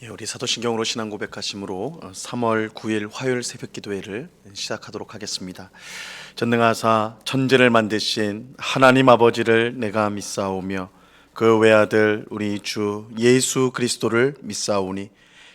우리 사도신경으로 신앙 고백하심으로 3월 9일 화요일 새벽 기도회를 시작하도록 하겠습니다. 전능하사 천지를 만드신 하나님 아버지를 내가 믿사오며 그 외아들 우리 주 예수 그리스도를 믿사오니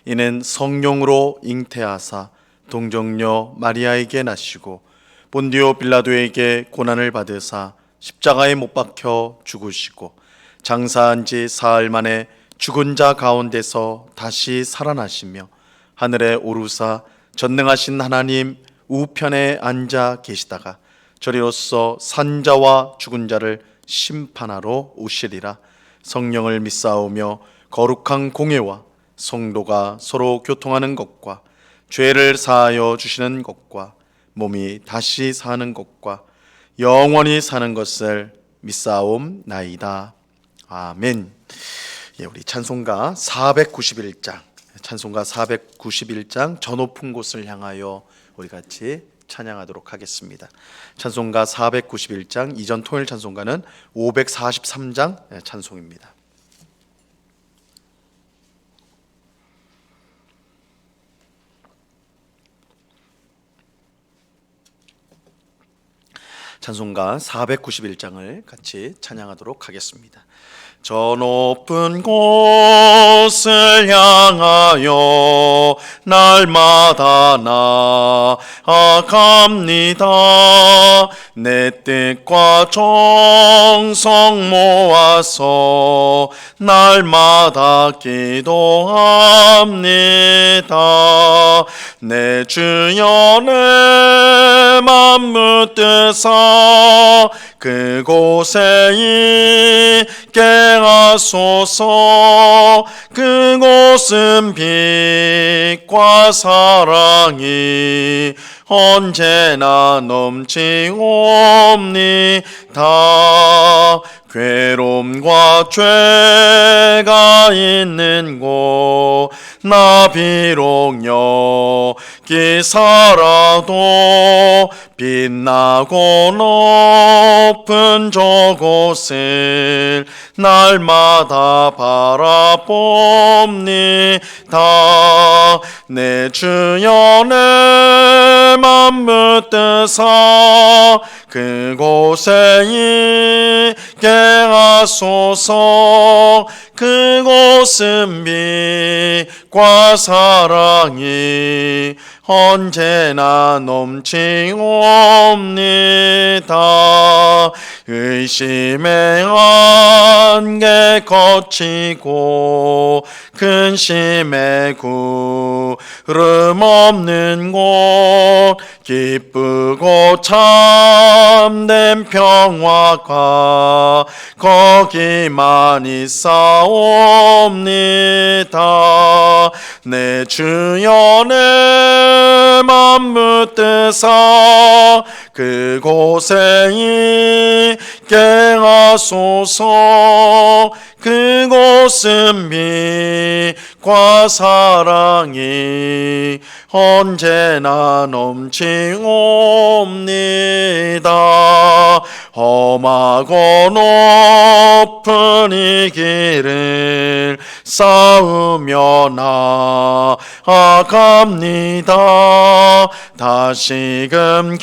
이는 성령으로 잉태하사 동정녀 마리아에게 나시고 본디오 빌라도에게 고난을 받으사 십자가에 못 박혀 죽으시고 장사한 지 사흘 만에 죽은 자 가운데서 다시 살아나시며 하늘에 오르사 전능하신 하나님 우편에 앉아 계시다가 저리로서 산자와 죽은 자를 심판하러 오시리라. 성령을 믿사오며 거룩한 공예와 성도가 서로 교통하는 것과 죄를 사하여 주시는 것과 몸이 다시 사는 것과 영원히 사는 것을 믿사옵나이다. 아멘. 우리 찬송가 491장, 찬송가 491장 저 높은 곳을 향하여 우리 같이 찬양하도록 하겠습니다. 찬송가 491장, 이전 토요일 찬송가는 543장 찬송입니다. 찬송가 491장을 같이 찬양하도록 하겠습니다. 저 높은 곳을 향하여 날마다 나아갑니다. 내 뜻과 정성 모아서 날마다 기도합니다. 내 주여 내 맘 묻드사 그곳에 있게 하소서. 그곳은 빛과 사랑이 언제나 넘치옵니다. 괴로움과 죄가 있는 곳 나 비록 여기 살아도 빛나고 높은 저곳을 날마다 바라봅니다. 내 주여 내 맘 묻드사 그곳에 있게 하소서. 그곳은 빛과 사랑이 언제나 넘치옵니다. 의심의 안개 거치고 근심의 구름 없는 곳 기쁘고 참된 평화가 거기만 있사옵니다. 내 주여 내 맘 묻드사 그곳에 있게 하소서. 그곳은 빛과 사랑이 언제나 넘치옵니다. 험하고 높은 이 길을 쌓으며 나아갑니다. 다시금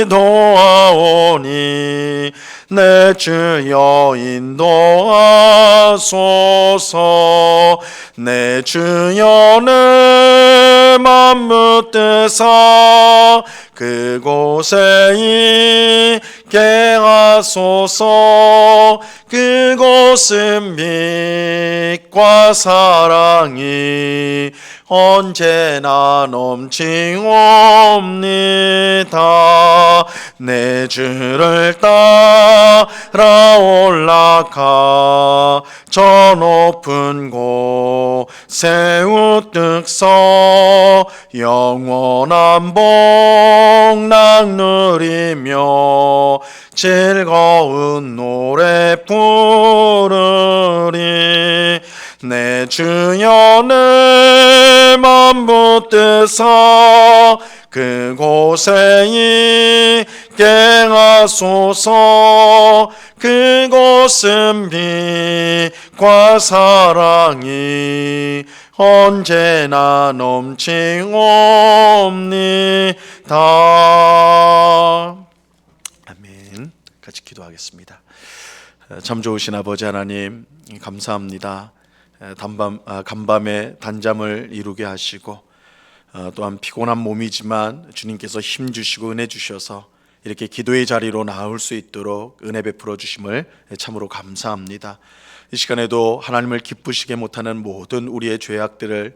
기도하오니 내 주여 인도하소서. 내 주여 내 맘 묻드사 그곳에 있게 하소서. 그곳은 빛과 사랑이 언제나 넘치옵니다. 내 주를 따라 올라가 저 높은 곳에 우뚝 서 영원한 복락 누리며 즐거운 노래 부르리. 내 주여 내 맘 묻드사 그곳에 하소서. 그곳은 빛과 사랑이 언제나 넘치옵니다. 아멘. 같이 기도하겠습니다. 참 좋으신 아버지 하나님, 감사합니다. 간밤에 단잠을 이루게 하시고 또한 피곤한 몸이지만 주님께서 힘 주시고 은혜 주셔서 이렇게 기도의 자리로 나올 수 있도록 은혜 베풀어 주심을 참으로 감사합니다. 이 시간에도 하나님을 기쁘시게 못하는 모든 우리의 죄악들을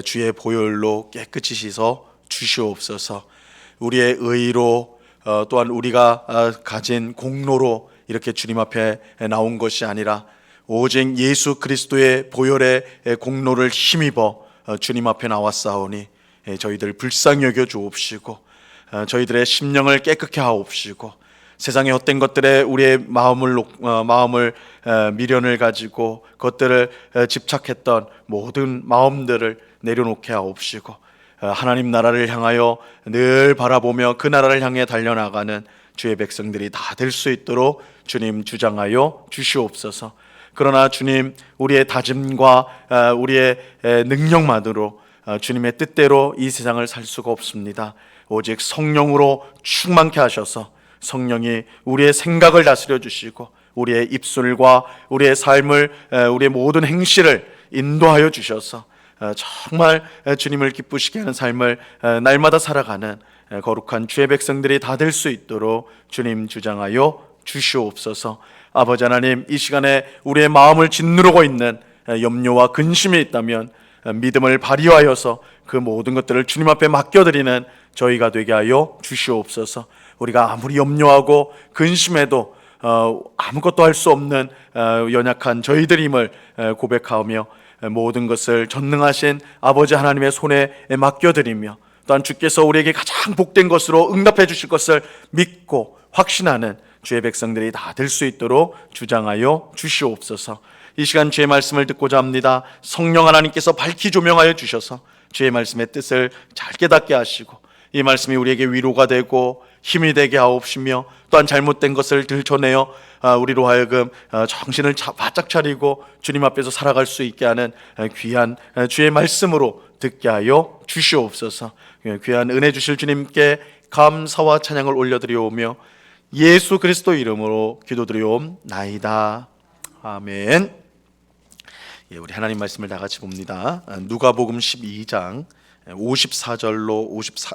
주의 보혈로 깨끗이 씻어 주시옵소서. 우리의 의로 또한 우리가 가진 공로로 이렇게 주님 앞에 나온 것이 아니라 오직 예수 그리스도의 보혈의 공로를 힘입어 주님 앞에 나왔사오니 저희들 불쌍히 여겨 주옵시고 저희들의 심령을 깨끗게 하옵시고 세상의 헛된 것들에 우리의 마음을 미련을 가지고 그것들을 집착했던 모든 마음들을 내려놓게 하옵시고 하나님 나라를 향하여 늘 바라보며 그 나라를 향해 달려나가는 주의 백성들이 다 될 수 있도록 주님 주장하여 주시옵소서. 그러나 주님, 우리의 다짐과 우리의 능력만으로 주님의 뜻대로 이 세상을 살 수가 없습니다. 오직 성령으로 충만케 하셔서 성령이 우리의 생각을 다스려 주시고 우리의 입술과 우리의 삶을, 우리의 모든 행실을 인도하여 주셔서 정말 주님을 기쁘시게 하는 삶을 날마다 살아가는 거룩한 주의 백성들이 다 될 수 있도록 주님 주장하여 주시옵소서. 아버지 하나님, 이 시간에 우리의 마음을 짓누르고 있는 염려와 근심이 있다면 믿음을 발휘하여서 그 모든 것들을 주님 앞에 맡겨드리는 저희가 되게 하여 주시옵소서. 우리가 아무리 염려하고 근심해도 아무것도 할 수 없는 연약한 저희들임을 고백하며 모든 것을 전능하신 아버지 하나님의 손에 맡겨드리며 또한 주께서 우리에게 가장 복된 것으로 응답해 주실 것을 믿고 확신하는 주의 백성들이 다 될 수 있도록 주장하여 주시옵소서. 이 시간 주의 말씀을 듣고자 합니다. 성령 하나님께서 밝히 조명하여 주셔서 주의 말씀의 뜻을 잘 깨닫게 하시고 이 말씀이 우리에게 위로가 되고 힘이 되게 하옵시며 또한 잘못된 것을 들춰내어 우리로 하여금 정신을 바짝 차리고 주님 앞에서 살아갈 수 있게 하는 귀한 주의 말씀으로 듣게 하여 주시옵소서. 귀한 은혜 주실 주님께 감사와 찬양을 올려드리오며 예수 그리스도 이름으로 기도드리옵나이다. 아멘. 우리 하나님 말씀을 다 같이 봅니다. 누가복음 12장 54절로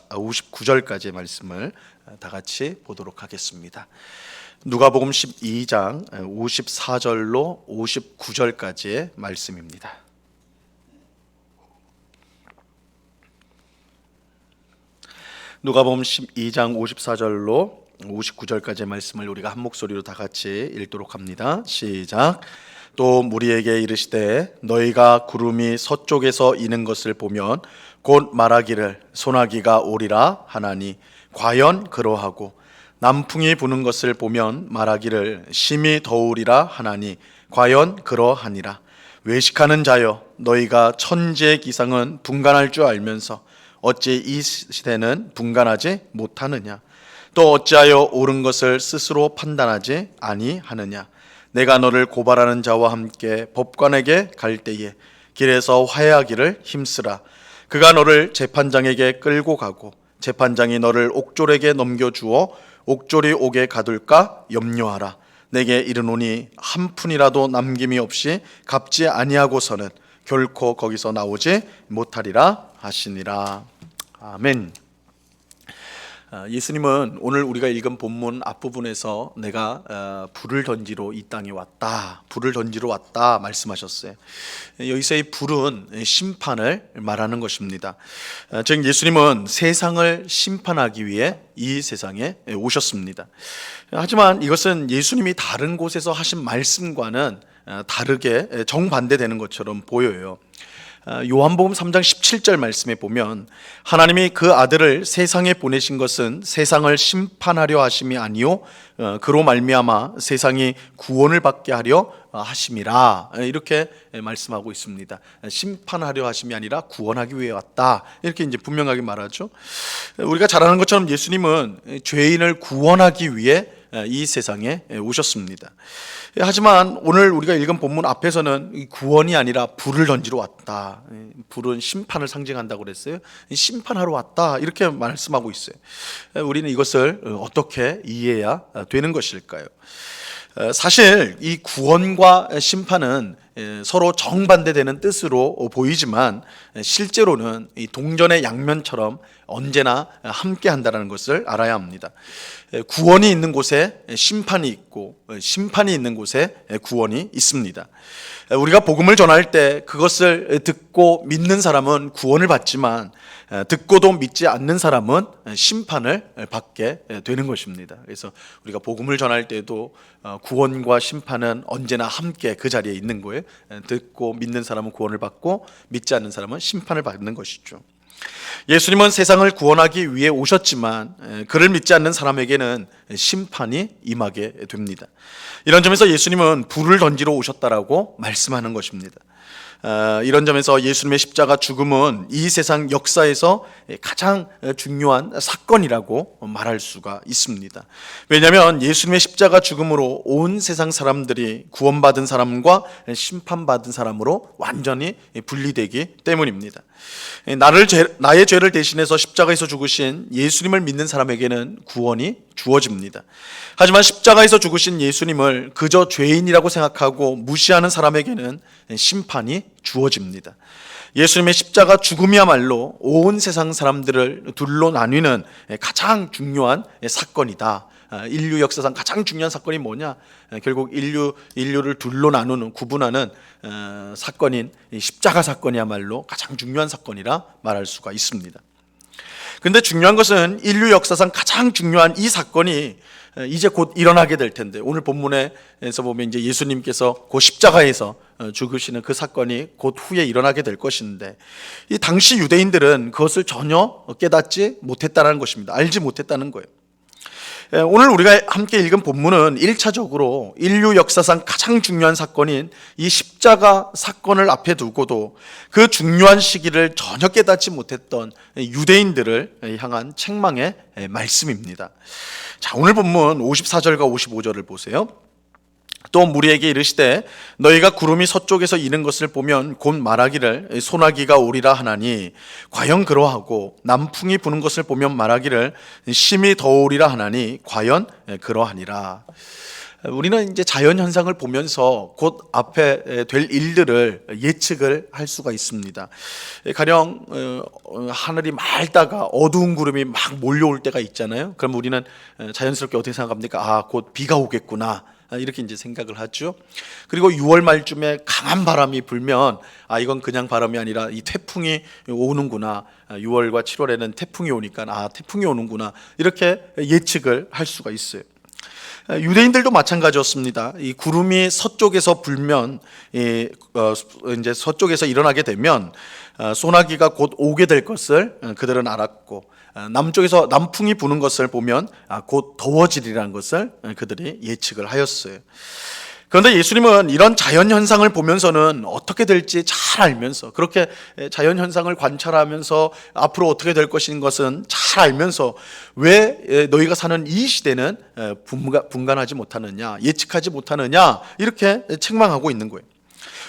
59절까지의 말씀을 다 같이 보도록 하겠습니다. 누가복음 12장 54절로 59절까지의 말씀입니다. 누가복음 12장 54절로 59절까지의 말씀을 우리가 한 목소리로 다 같이 읽도록 합니다. 시작. 또 무리에게 이르시되 너희가 구름이 서쪽에서 이는 것을 보면 곧 말하기를 소나기가 오리라 하나니 과연 그러하고 남풍이 부는 것을 보면 말하기를 심히 더우리라 하나니 과연 그러하니라. 외식하는 자여 너희가 천지의 기상은 분간할 줄 알면서 어찌 이 시대는 분간하지 못하느냐. 또 어찌하여 옳은 것을 스스로 판단하지 아니하느냐. 내가 너를 고발하는 자와 함께 법관에게 갈 때에 길에서 화해하기를 힘쓰라. 그가 너를 재판장에게 끌고 가고 재판장이 너를 옥졸에게 넘겨주어 옥졸이 옥에 가둘까 염려하라. 내게 이르노니 한 푼이라도 남김이 없이 갚지 아니하고서는 결코 거기서 나오지 못하리라 하시니라. 아멘. 예수님은 오늘 우리가 읽은 본문 앞부분에서 내가 불을 던지러 이 땅에 왔다, 불을 던지러 왔다 말씀하셨어요. 여기서의 불은 심판을 말하는 것입니다. 즉 예수님은 세상을 심판하기 위해 이 세상에 오셨습니다. 하지만 이것은 예수님이 다른 곳에서 하신 말씀과는 다르게 정반대되는 것처럼 보여요. 요한복음 3장 17절 말씀에 보면 하나님이 그 아들을 세상에 보내신 것은 세상을 심판하려 하심이 아니요 그로 말미암아 세상이 구원을 받게 하려 하심이라, 이렇게 말씀하고 있습니다. 심판하려 하심이 아니라 구원하기 위해 왔다, 이렇게 이제 분명하게 말하죠. 우리가 잘 아는 것처럼 예수님은 죄인을 구원하기 위해 이 세상에 오셨습니다. 하지만 오늘 우리가 읽은 본문 앞에서는 구원이 아니라 불을 던지러 왔다. 불은 심판을 상징한다고 그랬어요. 심판하러 왔다, 이렇게 말씀하고 있어요. 우리는 이것을 어떻게 이해해야 되는 것일까요? 사실 이 구원과 심판은 서로 정반대되는 뜻으로 보이지만 실제로는 이 동전의 양면처럼 언제나 함께 한다는 것을 알아야 합니다. 구원이 있는 곳에 심판이 있고 심판이 있는 곳에 구원이 있습니다. 우리가 복음을 전할 때 그것을 듣고 믿는 사람은 구원을 받지만 듣고도 믿지 않는 사람은 심판을 받게 되는 것입니다. 그래서 우리가 복음을 전할 때도 구원과 심판은 언제나 함께 그 자리에 있는 거예요. 듣고 믿는 사람은 구원을 받고 믿지 않는 사람은 심판을 받는 것이죠. 예수님은 세상을 구원하기 위해 오셨지만 그를 믿지 않는 사람에게는 심판이 임하게 됩니다. 이런 점에서 예수님은 불을 던지러 오셨다라고 말씀하는 것입니다. 이런 점에서 예수님의 십자가 죽음은 이 세상 역사에서 가장 중요한 사건이라고 말할 수가 있습니다. 왜냐하면 예수님의 십자가 죽음으로 온 세상 사람들이 구원받은 사람과 심판받은 사람으로 완전히 분리되기 때문입니다. 나의 죄를 대신해서 십자가에서 죽으신 예수님을 믿는 사람에게는 구원이 주어집니다. 하지만 십자가에서 죽으신 예수님을 그저 죄인이라고 생각하고 무시하는 사람에게는 심판이 주어집니다. 예수님의 십자가 죽음이야말로 온 세상 사람들을 둘로 나뉘는 가장 중요한 사건이다. 인류 역사상 가장 중요한 사건이 뭐냐? 결국 인류를 둘로 나누는, 구분하는 사건인 십자가 사건이야말로 가장 중요한 사건이라 말할 수가 있습니다. 근데 중요한 것은 인류 역사상 가장 중요한 이 사건이 이제 곧 일어나게 될 텐데, 오늘 본문에서 보면 이제 예수님께서 그 십자가에서 죽으시는 그 사건이 곧 후에 일어나게 될 것인데, 이 당시 유대인들은 그것을 전혀 깨닫지 못했다는 것입니다. 알지 못했다는 거예요. 오늘 우리가 함께 읽은 본문은 1차적으로 인류 역사상 가장 중요한 사건인 이 십자가 사건을 앞에 두고도 그 중요한 시기를 전혀 깨닫지 못했던 유대인들을 향한 책망의 말씀입니다. 자, 오늘 본문 54절과 55절을 보세요. 또 무리에게 이르시되 너희가 구름이 서쪽에서 이는 것을 보면 곧 말하기를 소나기가 오리라 하나니 과연 그러하고 남풍이 부는 것을 보면 말하기를 심히 더우리라 하나니 과연 그러하니라. 우리는 이제 자연 현상을 보면서 곧 앞에 될 일들을 예측을 할 수가 있습니다. 가령 하늘이 맑다가 어두운 구름이 막 몰려올 때가 있잖아요. 그럼 우리는 자연스럽게 어떻게 생각합니까? 곧 비가 오겠구나, 이렇게 이제 생각을 하죠. 그리고 6월 말쯤에 강한 바람이 불면 이건 그냥 바람이 아니라 이 태풍이 오는구나. 6월과 7월에는 태풍이 오니까 태풍이 오는구나, 이렇게 예측을 할 수가 있어요. 유대인들도 마찬가지였습니다. 이 구름이 서쪽에서 불면 이제 서쪽에서 일어나게 되면 소나기가 곧 오게 될 것을 그들은 알았고, 남쪽에서 남풍이 부는 것을 보면 곧 더워지리라는 것을 그들이 예측을 하였어요. 그런데 예수님은 이런 자연현상을 보면서는 어떻게 될지 잘 알면서, 그렇게 자연현상을 관찰하면서 앞으로 어떻게 될 것인 것은 잘 알면서 왜 너희가 사는 이 시대는 분간하지 못하느냐, 예측하지 못하느냐, 이렇게 책망하고 있는 거예요.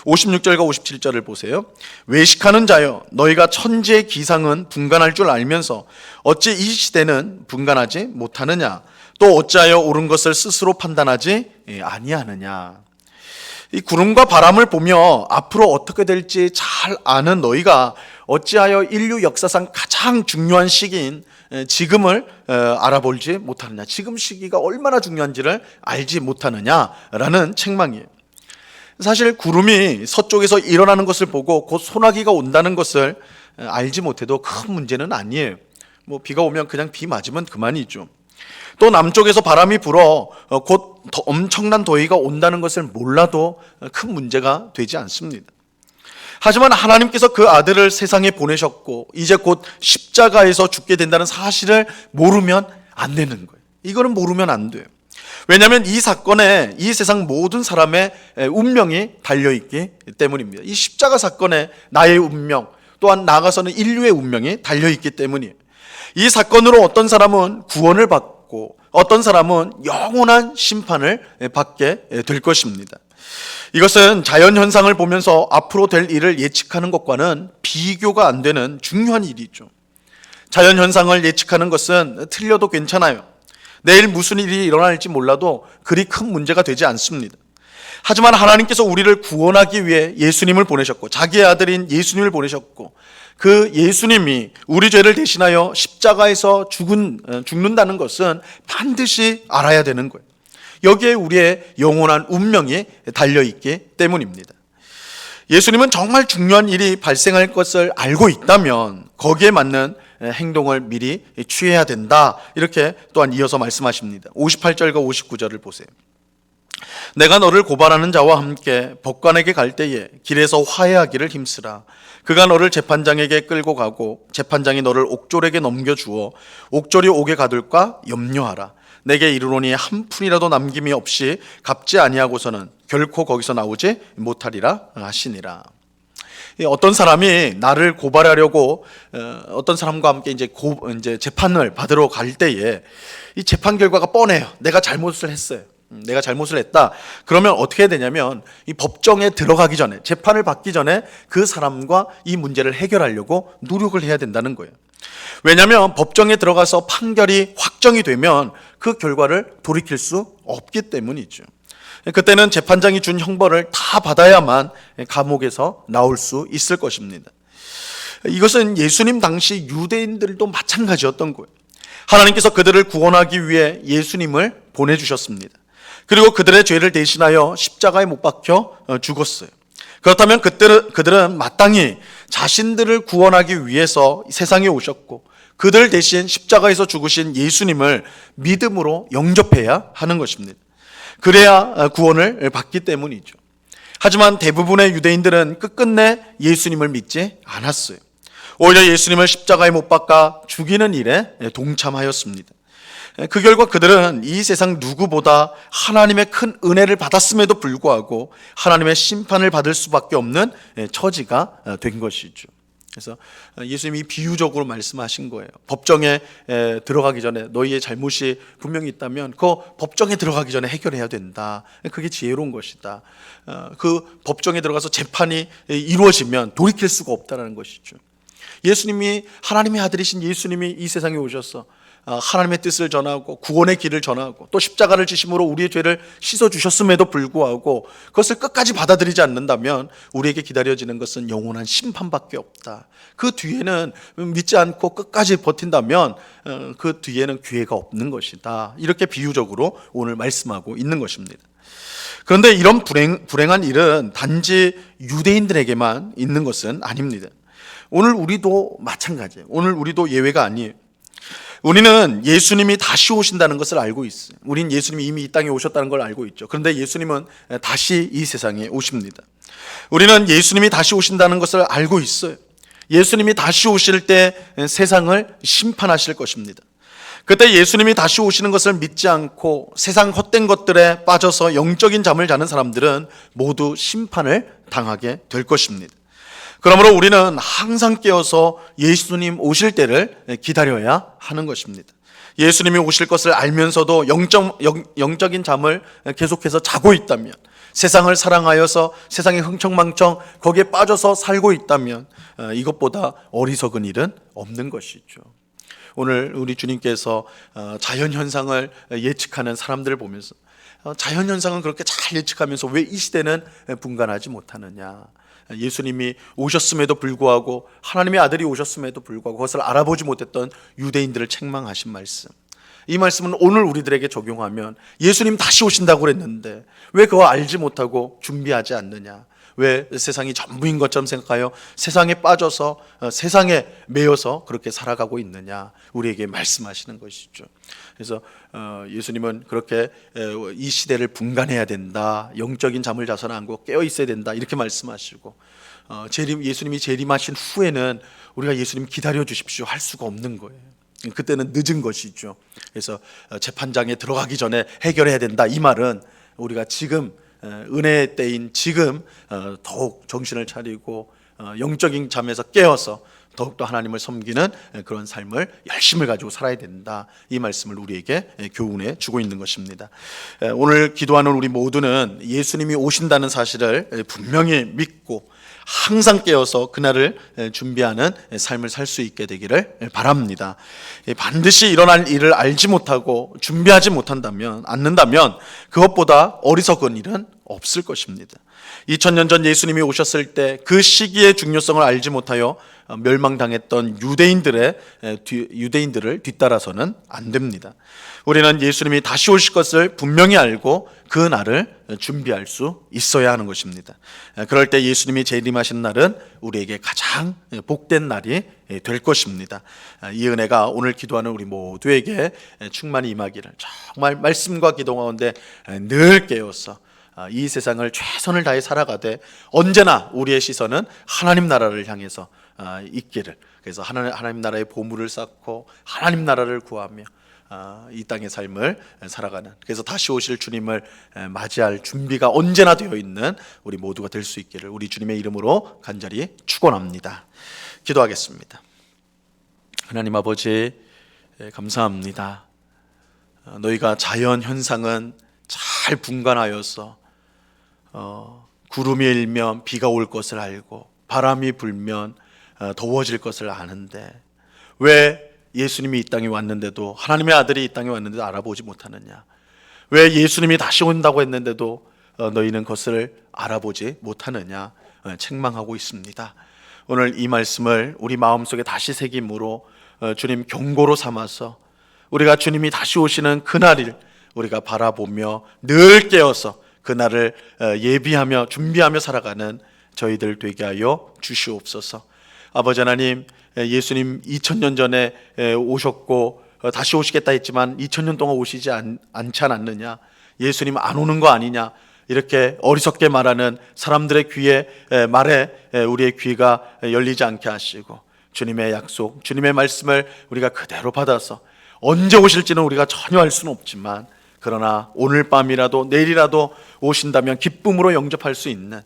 56절과 57절을 보세요. 외식하는 자여, 너희가 천지의 기상은 분간할 줄 알면서 어찌 이 시대는 분간하지 못하느냐? 또 어찌하여 옳은 것을 스스로 판단하지 아니하느냐? 이 구름과 바람을 보며 앞으로 어떻게 될지 잘 아는 너희가 어찌하여 인류 역사상 가장 중요한 시기인 지금을 알아보지 못하느냐? 지금 시기가 얼마나 중요한지를 알지 못하느냐라는 책망이에요. 사실 구름이 서쪽에서 일어나는 것을 보고 곧 소나기가 온다는 것을 알지 못해도 큰 문제는 아니에요. 비가 오면 그냥 비 맞으면 그만이죠. 또 남쪽에서 바람이 불어 곧 엄청난 더위가 온다는 것을 몰라도 큰 문제가 되지 않습니다. 하지만 하나님께서 그 아들을 세상에 보내셨고 이제 곧 십자가에서 죽게 된다는 사실을 모르면 안 되는 거예요. 이거는 모르면 안 돼요. 왜냐하면 이 사건에 이 세상 모든 사람의 운명이 달려있기 때문입니다. 이 십자가 사건에 나의 운명, 또한 나아가서는 인류의 운명이 달려있기 때문이에요. 이 사건으로 어떤 사람은 구원을 받고 어떤 사람은 영원한 심판을 받게 될 것입니다. 이것은 자연현상을 보면서 앞으로 될 일을 예측하는 것과는 비교가 안 되는 중요한 일이죠. 자연현상을 예측하는 것은 틀려도 괜찮아요. 내일 무슨 일이 일어날지 몰라도 그리 큰 문제가 되지 않습니다. 하지만 하나님께서 우리를 구원하기 위해 예수님을 보내셨고 자기의 아들인 예수님을 보내셨고 그 예수님이 우리 죄를 대신하여 십자가에서 죽는다는 것은 반드시 알아야 되는 거예요. 여기에 우리의 영원한 운명이 달려있기 때문입니다. 예수님은 정말 중요한 일이 발생할 것을 알고 있다면 거기에 맞는 행동을 미리 취해야 된다. 이렇게 또한 이어서 말씀하십니다. 58절과 59절을 보세요. 내가 너를 고발하는 자와 함께 법관에게 갈 때에 길에서 화해하기를 힘쓰라. 그가 너를 재판장에게 끌고 가고 재판장이 너를 옥졸에게 넘겨주어 옥졸이 옥에 가둘까 염려하라. 내게 이르노니 한 푼이라도 남김이 없이 갚지 아니하고서는 결코 거기서 나오지 못하리라 하시니라. 어떤 사람이 나를 고발하려고 어떤 사람과 함께 이제 재판을 받으러 갈 때에 이 재판 결과가 뻔해요. 내가 잘못을 했어요. 내가 잘못을 했다. 그러면 어떻게 해야 되냐면 이 법정에 들어가기 전에 재판을 받기 전에 그 사람과 이 문제를 해결하려고 노력을 해야 된다는 거예요. 왜냐하면 법정에 들어가서 판결이 확정이 되면 그 결과를 돌이킬 수 없기 때문이죠. 그때는 재판장이 준 형벌을 다 받아야만 감옥에서 나올 수 있을 것입니다. 이것은 예수님 당시 유대인들도 마찬가지였던 거예요. 하나님께서 그들을 구원하기 위해 예수님을 보내주셨습니다. 그리고 그들의 죄를 대신하여 십자가에 못 박혀 죽었어요. 그렇다면 그들은 마땅히 자신들을 구원하기 위해서 세상에 오셨고 그들 대신 십자가에서 죽으신 예수님을 믿음으로 영접해야 하는 것입니다. 그래야 구원을 받기 때문이죠. 하지만 대부분의 유대인들은 끝끝내 예수님을 믿지 않았어요. 오히려 예수님을 십자가에 못 박아 죽이는 일에 동참하였습니다. 그 결과 그들은 이 세상 누구보다 하나님의 큰 은혜를 받았음에도 불구하고 하나님의 심판을 받을 수밖에 없는 처지가 된 것이죠. 그래서 예수님이 비유적으로 말씀하신 거예요. 법정에 들어가기 전에 너희의 잘못이 분명히 있다면 그 법정에 들어가기 전에 해결해야 된다. 그게 지혜로운 것이다. 그 법정에 들어가서 재판이 이루어지면 돌이킬 수가 없다는 것이죠. 예수님이 하나님의 아들이신 예수님이 이 세상에 오셔서 하나님의 뜻을 전하고 구원의 길을 전하고 또 십자가를 지심으로 우리의 죄를 씻어주셨음에도 불구하고 그것을 끝까지 받아들이지 않는다면 우리에게 기다려지는 것은 영원한 심판밖에 없다. 그 뒤에는 믿지 않고 끝까지 버틴다면 그 뒤에는 기회가 없는 것이다. 이렇게 비유적으로 오늘 말씀하고 있는 것입니다. 그런데 이런 불행한 일은 단지 유대인들에게만 있는 것은 아닙니다. 오늘 우리도 마찬가지예요. 오늘 우리도 예외가 아니에요. 우리는 예수님이 다시 오신다는 것을 알고 있어요. 우린 예수님이 이미 이 땅에 오셨다는 걸 알고 있죠. 그런데 예수님은 다시 이 세상에 오십니다. 우리는 예수님이 다시 오신다는 것을 알고 있어요. 예수님이 다시 오실 때 세상을 심판하실 것입니다. 그때 예수님이 다시 오시는 것을 믿지 않고 세상 헛된 것들에 빠져서 영적인 잠을 자는 사람들은 모두 심판을 당하게 될 것입니다. 그러므로 우리는 항상 깨어서 예수님 오실 때를 기다려야 하는 것입니다. 예수님이 오실 것을 알면서도 영적인 잠을 계속해서 자고 있다면, 세상을 사랑하여서 세상의 흥청망청 거기에 빠져서 살고 있다면 이것보다 어리석은 일은 없는 것이죠. 오늘 우리 주님께서 자연현상을 예측하는 사람들을 보면서 자연현상은 그렇게 잘 예측하면서 왜 이 시대는 분간하지 못하느냐. 예수님이 오셨음에도 불구하고 하나님의 아들이 오셨음에도 불구하고 그것을 알아보지 못했던 유대인들을 책망하신 말씀. 이 말씀은 오늘 우리들에게 적용하면 예수님 다시 오신다고 그랬는데 왜 그거 알지 못하고 준비하지 않느냐. 왜 세상이 전부인 것처럼 생각하여 세상에 빠져서 세상에 매여서 그렇게 살아가고 있느냐. 우리에게 말씀하시는 것이죠. 그래서 예수님은 그렇게 이 시대를 분간해야 된다. 영적인 잠을 자서는 않고 깨어 있어야 된다. 이렇게 말씀하시고 예수님이 재림하신 후에는 우리가 예수님 기다려 주십시오 할 수가 없는 거예요. 그때는 늦은 것이죠. 그래서 재판장에 들어가기 전에 해결해야 된다, 이 말은 우리가 지금 은혜의 때인 지금 더욱 정신을 차리고 영적인 잠에서 깨어서 더욱더 하나님을 섬기는 그런 삶을, 열심을 가지고 살아야 된다, 이 말씀을 우리에게 교훈해 주고 있는 것입니다. 오늘 기도하는 우리 모두는 예수님이 오신다는 사실을 분명히 믿고 항상 깨어서 그날을 준비하는 삶을 살 수 있게 되기를 바랍니다. 반드시 일어날 일을 알지 못하고 준비하지 않는다면 그것보다 어리석은 일은 없을 것입니다. 2000년 전 예수님이 오셨을 때 그 시기의 중요성을 알지 못하여 멸망당했던 유대인들을 뒤따라서는 안 됩니다. 우리는 예수님이 다시 오실 것을 분명히 알고 그 날을 준비할 수 있어야 하는 것입니다. 그럴 때 예수님이 재림하신 날은 우리에게 가장 복된 날이 될 것입니다. 이 은혜가 오늘 기도하는 우리 모두에게 충만히 임하기를, 정말 말씀과 기도 가운데 늘 깨어서 이 세상을 최선을 다해 살아가되 언제나 우리의 시선은 하나님 나라를 향해서 있기를, 그래서 하나님 나라의 보물을 쌓고 하나님 나라를 구하며 이 땅의 삶을 살아가는, 그래서 다시 오실 주님을 맞이할 준비가 언제나 되어 있는 우리 모두가 될 수 있기를 우리 주님의 이름으로 간절히 축원합니다. 기도하겠습니다. 하나님 아버지, 감사합니다. 너희가 자연 현상은 잘 분간하여서 구름이 일면 비가 올 것을 알고 바람이 불면 더워질 것을 아는데 왜 예수님이 이 땅에 왔는데도, 하나님의 아들이 이 땅에 왔는데도 알아보지 못하느냐? 왜 예수님이 다시 온다고 했는데도 너희는 그것을 알아보지 못하느냐? 책망하고 있습니다. 오늘 이 말씀을 우리 마음속에 다시 새김으로 주님 경고로 삼아서 우리가 주님이 다시 오시는 그날을 우리가 바라보며 늘 깨어서 그날을 예비하며 준비하며 살아가는 저희들 되게 하여 주시옵소서. 아버지 하나님, 예수님 2000년 전에 오셨고 다시 오시겠다 했지만 2000년 동안 오시지 않지 않았느냐? 예수님 안 오는 거 아니냐? 이렇게 어리석게 말하는 사람들의 말에 우리의 귀가 열리지 않게 하시고 주님의 약속, 주님의 말씀을 우리가 그대로 받아서 언제 오실지는 우리가 전혀 알 수는 없지만 그러나 오늘 밤이라도 내일이라도 오신다면 기쁨으로 영접할 수 있는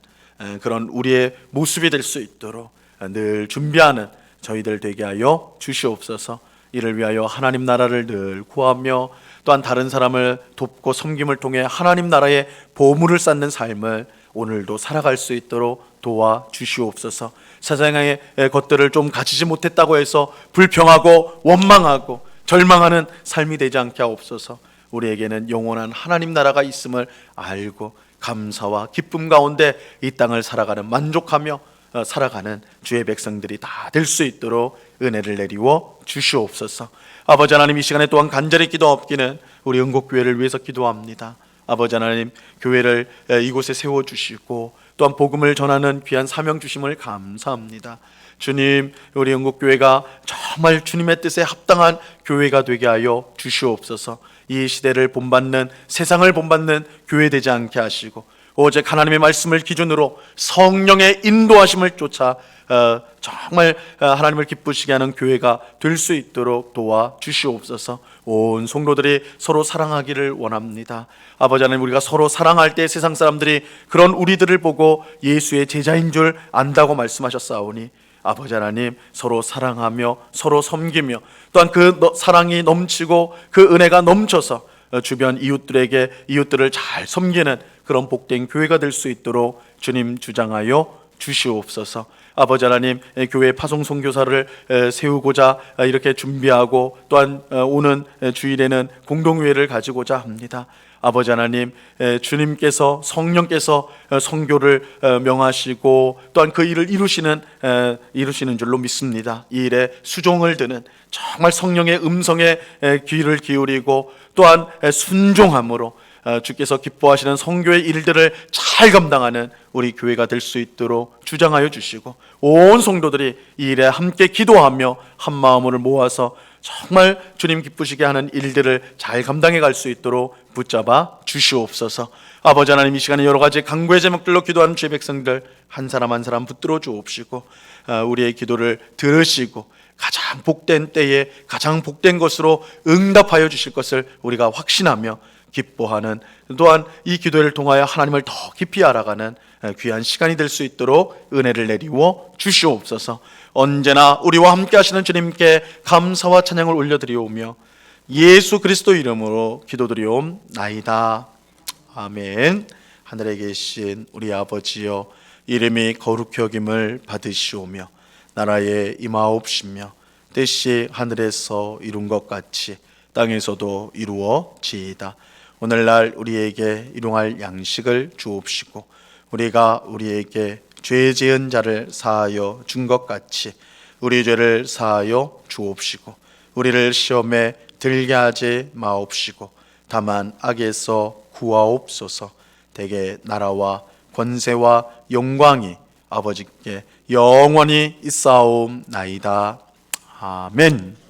그런 우리의 모습이 될 수 있도록 늘 준비하는 저희들 되게 하여 주시옵소서. 이를 위하여 하나님 나라를 늘 구하며 또한 다른 사람을 돕고 섬김을 통해 하나님 나라의 보물을 쌓는 삶을 오늘도 살아갈 수 있도록 도와주시옵소서. 세상의 것들을 좀 가지지 못했다고 해서 불평하고 원망하고 절망하는 삶이 되지 않게 하옵소서. 우리에게는 영원한 하나님 나라가 있음을 알고 감사와 기쁨 가운데 이 땅을 살아가는, 만족하며 살아가는 주의 백성들이 다 될 수 있도록 은혜를 내리워 주시옵소서. 아버지 하나님, 이 시간에 또한 간절히 기도하옵기는 우리 응곡교회를 위해서 기도합니다. 아버지 하나님, 교회를 이곳에 세워주시고 또한 복음을 전하는 귀한 사명 주심을 감사합니다. 주님, 우리 응곡교회가 정말 주님의 뜻에 합당한 교회가 되게 하여 주시옵소서. 이 시대를 본받는, 세상을 본받는 교회 되지 않게 하시고 오직 하나님의 말씀을 기준으로 성령의 인도하심을 쫓아 정말 하나님을 기쁘시게 하는 교회가 될 수 있도록 도와주시옵소서. 온 성도들이 서로 사랑하기를 원합니다. 아버지 하나님, 우리가 서로 사랑할 때 세상 사람들이 그런 우리들을 보고 예수의 제자인 줄 안다고 말씀하셨사오니 아버지 하나님, 서로 사랑하며 서로 섬기며 또한 그 사랑이 넘치고 그 은혜가 넘쳐서 주변 이웃들을 잘 섬기는 그런 복된 교회가 될 수 있도록 주님 주장하여 주시옵소서. 아버지 하나님, 교회 파송 선교사를 세우고자 이렇게 준비하고 또한 오는 주일에는 공동회를 가지고자 합니다. 아버지 하나님, 주님께서 성령께서 선교를 명하시고 또한 그 일을 이루시는 줄로 믿습니다. 이 일에 수종을 드는 정말 성령의 음성에 귀를 기울이고 또한 순종함으로 주께서 기뻐하시는 선교의 일들을 잘 감당하는 우리 교회가 될 수 있도록 주장하여 주시고 온 성도들이 이 일에 함께 기도하며 한 마음을 모아서 정말 주님 기쁘시게 하는 일들을 잘 감당해 갈 수 있도록 붙잡아 주시옵소서. 아버지 하나님, 이 시간에 여러 가지 간구의 제목들로 기도하는 주의 백성들 한 사람 한 사람 붙들어 주옵시고 우리의 기도를 들으시고 가장 복된 때에 가장 복된 것으로 응답하여 주실 것을 우리가 확신하며 기뻐하는, 또한 이 기도를 통하여 하나님을 더 깊이 알아가는 귀한 시간이 될 수 있도록 은혜를 내리워 주시옵소서. 언제나 우리와 함께 하시는 주님께 감사와 찬양을 올려드리오며 예수 그리스도 이름으로 기도드리옵나이다. 아멘. 하늘에 계신 우리 아버지여, 이름이 거룩히 여김을 받으시오며 나라에 임하옵시며 뜻이 하늘에서 이룬 것 같이 땅에서도 이루어지이다. 오늘날 우리에게 일용할 양식을 주옵시고 우리가 우리에게 죄 지은 자를 사하여 준 것 같이 우리 죄를 사하여 주옵시고 우리를 시험에 들게 하지 마옵시고 다만 악에서 구하옵소서. 대개 나라와 권세와 영광이 아버지께 영원히 있사옵나이다. 아멘.